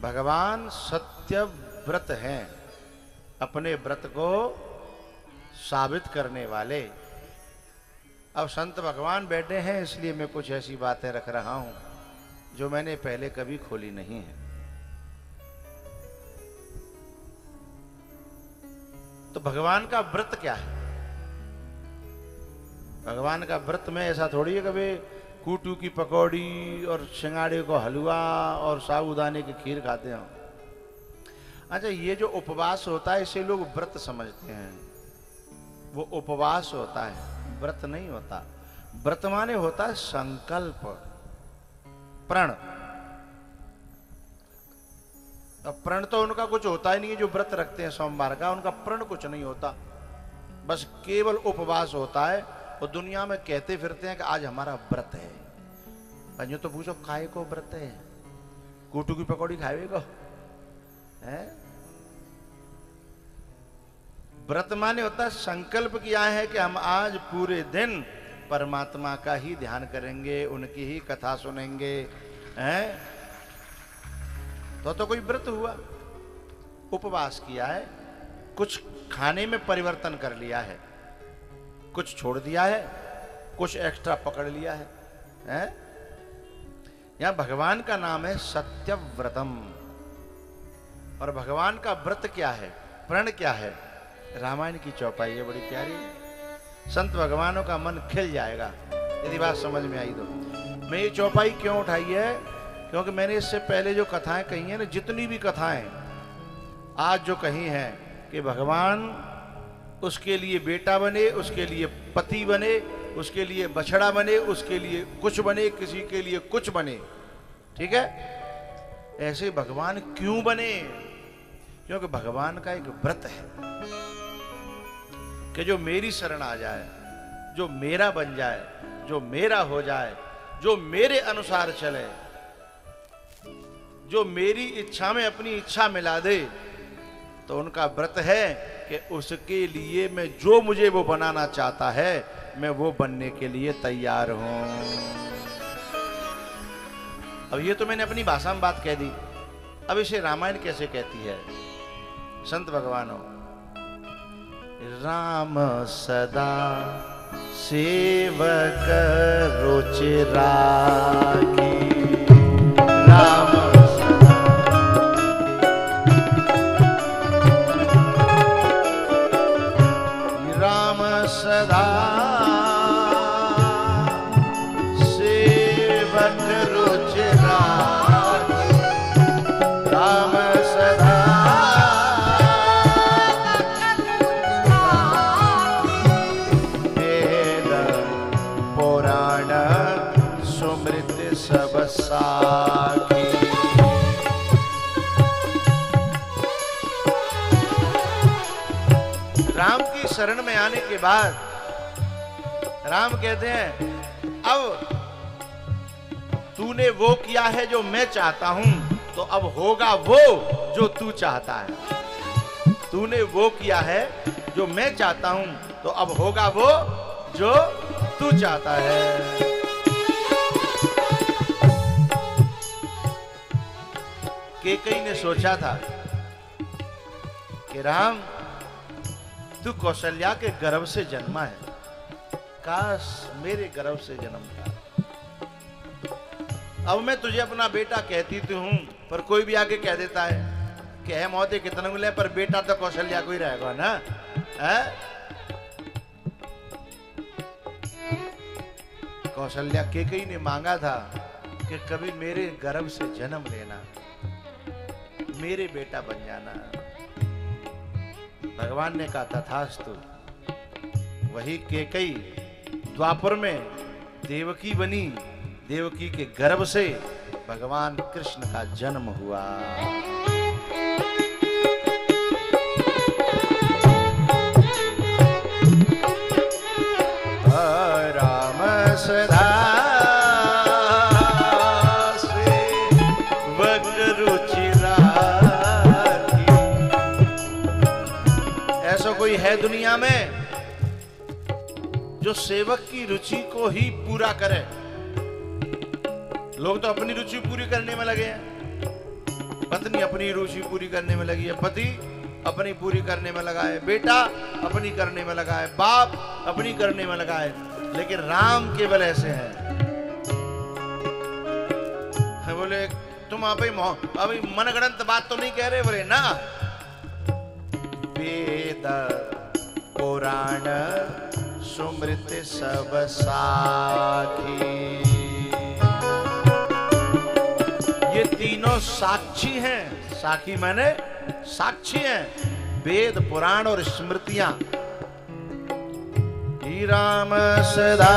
भगवान सत्य व्रत हैं, अपने व्रत को साबित करने वाले। अब संत भगवान बैठे हैं, इसलिए मैं कुछ ऐसी बातें रख रहा हूं जो मैंने पहले कभी खोली नहीं है। तो भगवान का व्रत क्या है? भगवान का व्रत में ऐसा थोड़ी है कभी कूटू की पकौड़ी और सिंगाड़े को हलवा और साबूदाने की खीर खाते हो। अच्छा, ये जो उपवास होता है इसे लोग व्रत समझते हैं। वो उपवास होता है, व्रत नहीं होता। व्रत माने होता है संकल्प, प्रण। अब प्रण तो उनका कुछ होता ही नहीं है, जो व्रत रखते हैं सोमवार का, उनका प्रण कुछ नहीं होता, बस केवल उपवास होता है। और दुनिया में कहते फिरते हैं कि आज हमारा व्रत है। पंजो तो पूछो काय को व्रत है? कूटू की पकौड़ी खाए को है? व्रत माने होता है संकल्प किया है कि हम आज पूरे दिन परमात्मा का ही ध्यान करेंगे, उनकी ही कथा सुनेंगे, हैं? तो कोई व्रत हुआ। उपवास किया है, कुछ खाने में परिवर्तन कर लिया है, कुछ छोड़ दिया है, कुछ एक्स्ट्रा पकड़ लिया है, हैं? यहां भगवान का नाम है सत्यव्रतम। और भगवान का व्रत क्या है, प्रण क्या है? रामायण की चौपाई है, बड़ी प्यारी। संत भगवानों का मन खिल जाएगा यदि बात समझ में आई तो। मैं ये चौपाई क्यों उठाई है? क्योंकि मैंने इससे पहले जो कथाएं कही हैं ना, जितनी भी कथाएं आज जो कही हैं कि भगवान उसके लिए बेटा बने, उसके लिए पति बने, उसके लिए बछड़ा बने, उसके लिए कुछ बने, किसी के लिए कुछ बने, ठीक है? ऐसे भगवान क्यों बने? क्योंकि भगवान का एक व्रत है कि जो मेरी शरण आ जाए, जो मेरा बन जाए, जो मेरा हो जाए, जो मेरे अनुसार चले, जो मेरी इच्छा में अपनी इच्छा मिला दे, तो उनका व्रत है कि उसके लिए मैं जो मुझे वो बनाना चाहता है, मैं वो बनने के लिए तैयार हूं। अब ये तो मैंने अपनी भाषा में बात कह दी, अब इसे रामायण कैसे कहती है? संत भगवानों, राम सदा सेवक रुचि राखी, राम सदा सेवक रुचि राखी, राम सदा वेद पुराण सुमृति सब साखी। राम की शरण में आने के बाद राम कहते हैं, अब तूने वो किया है जो मैं चाहता हूं, तो अब होगा वो जो तू चाहता है। तूने वो किया है जो मैं चाहता हूं, तो अब होगा वो जो तू चाहता है। कैकेयी ने सोचा था कि राम, तू कौशल्या के गर्भ से जन्मा है, काश मेरे गर्भ से जन्म था। अब मैं तुझे अपना बेटा कहती तो हूं, पर कोई भी आके कह देता है कि है मौते कितना मिले, पर बेटा तो कौशल्या को ही रहेगा ना, है? कौशल्या कैकेयी ने मांगा था कि कभी मेरे गर्भ से जन्म लेना, मेरे बेटा बन जाना। भगवान ने कहा तथास्तु। वही कैकेयी द्वापर में देवकी बनी, देवकी के गर्भ से भगवान कृष्ण का जन्म हुआ। राम सदा सेवक रुचि राखी। ऐसा कोई है दुनिया में जो सेवक की रुचि को ही पूरा करे? लोग तो अपनी रुचि पूरी करने में लगे हैं, पत्नी अपनी रुचि पूरी करने में लगी है, पति अपनी पूरी करने में लगा है, बेटा अपनी करने में लगा है, बाप अपनी करने में लगा है, लेकिन राम केवल ऐसे हैं। बोले तुम अभी मनगढ़ंत बात तो नहीं कह रहे? बोले ना, वेद पुराण सुमृत सब साखी, ये तीनों साक्षी हैं। साखी माने साक्षी हैं, वेद पुराण और स्मृतियां। ही राम सदा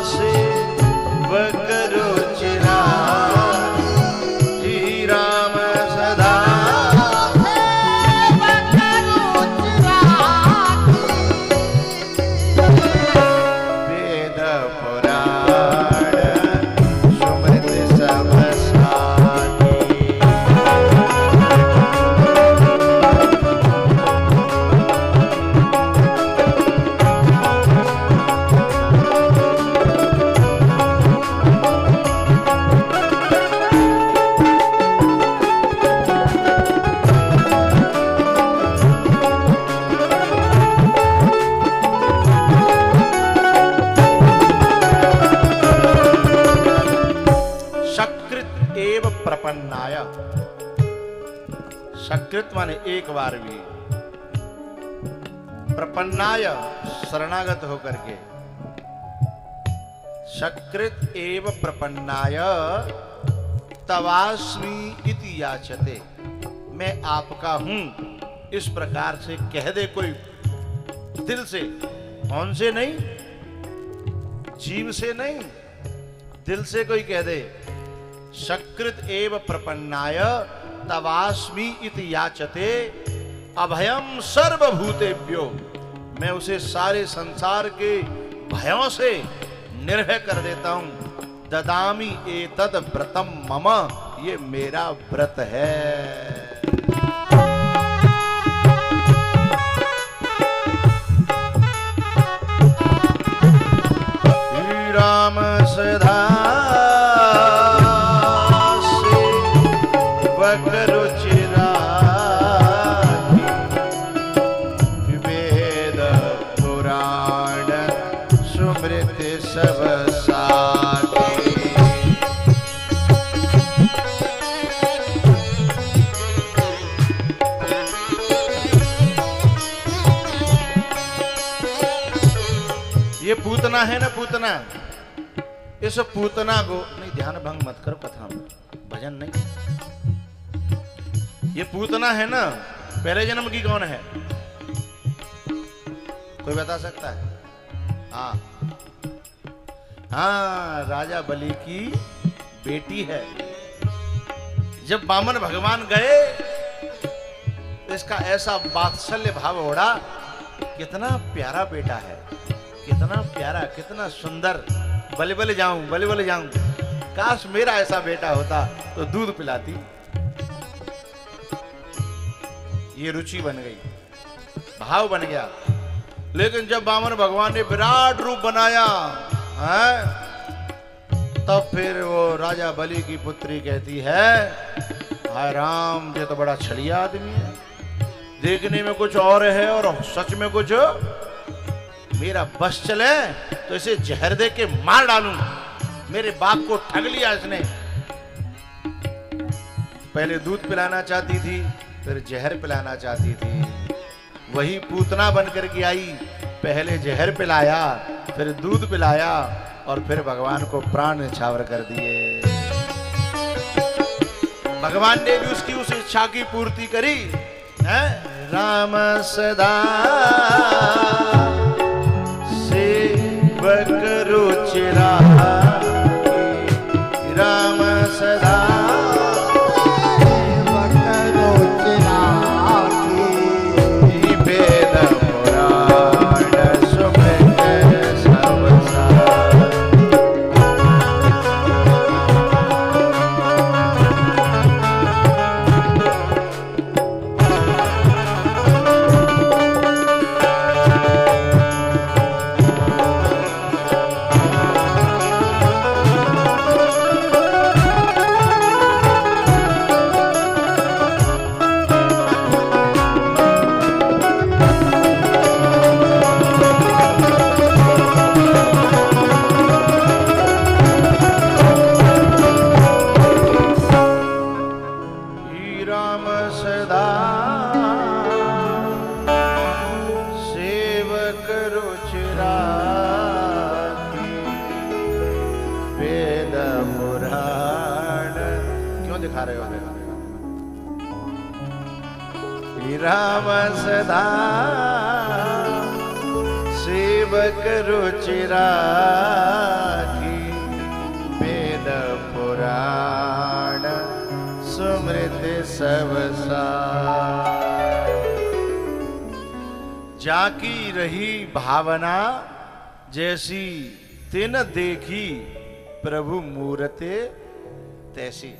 से वकरो चिरा, ही राम सदा वेद पुराण सुमृत सब साखी। प्रपन्नाय, सकृत माने एक बार भी, प्रपन्नाय शरणागत होकर के, सकृत एव प्रपन्नाय तवास्मि इति याचते, मैं आपका हूं इस प्रकार से कह दे कोई, दिल से, कौन से नहीं, जीव से नहीं, दिल से कोई कह दे, सकृत एव प्रपन्नाय तवास्मि इति याचते अभयम सर्वभूतेभ्यो, मैं उसे सारे संसार के भयों से निर्भय कर देता हूं। ददामि एतद व्रतम मम, ये मेरा व्रत है। राम सदा वकरो चिरा, वेद पुराण सुमृत सब साखी। ये पूतना है ना, पूतना, इस पूतना को नहीं, ध्यान भंग मत करो कथा में, भजन नहीं। ये पूतना है ना, पहले जन्म की कौन है? कोई बता सकता है? हाँ, राजा बलि की बेटी है। जब वामन भगवान गए, इसका ऐसा वात्सल्य भाव ओढ़ा, कितना प्यारा बेटा है, कितना प्यारा, कितना सुंदर, बले बले जाऊं, बले बले जाऊं, काश मेरा ऐसा बेटा होता तो दूध पिलाती। ये रुचि बन गई, भाव बन गया। लेकिन जब वामन भगवान ने विराट रूप बनाया है, तब फिर वो राजा बलि की पुत्री कहती है, हाय राम, ये तो बड़ा छलिया आदमी है, देखने में कुछ और है और सच में कुछ, मेरा बस चले तो इसे जहर दे के मार डालूं। मेरे बाप को ठग लिया इसने। पहले दूध पिलाना चाहती थी, फिर जहर पिलाना चाहती थी। वही पूतना बन करके आई, पहले जहर पिलाया, फिर दूध पिलाया, और फिर भगवान को प्राण न्यौछावर कर दिए। भगवान ने भी उसकी उस इच्छा की पूर्ति करी है। राम सदा सेवक रुचिरा, राम सदा क्यों दिखा रहे हो राम सदा सेवक रुचिरा की वेद पुराण सुमृति सब जाकी रही भावना जैसी तिन देखी प्रभु मूरते तैसी।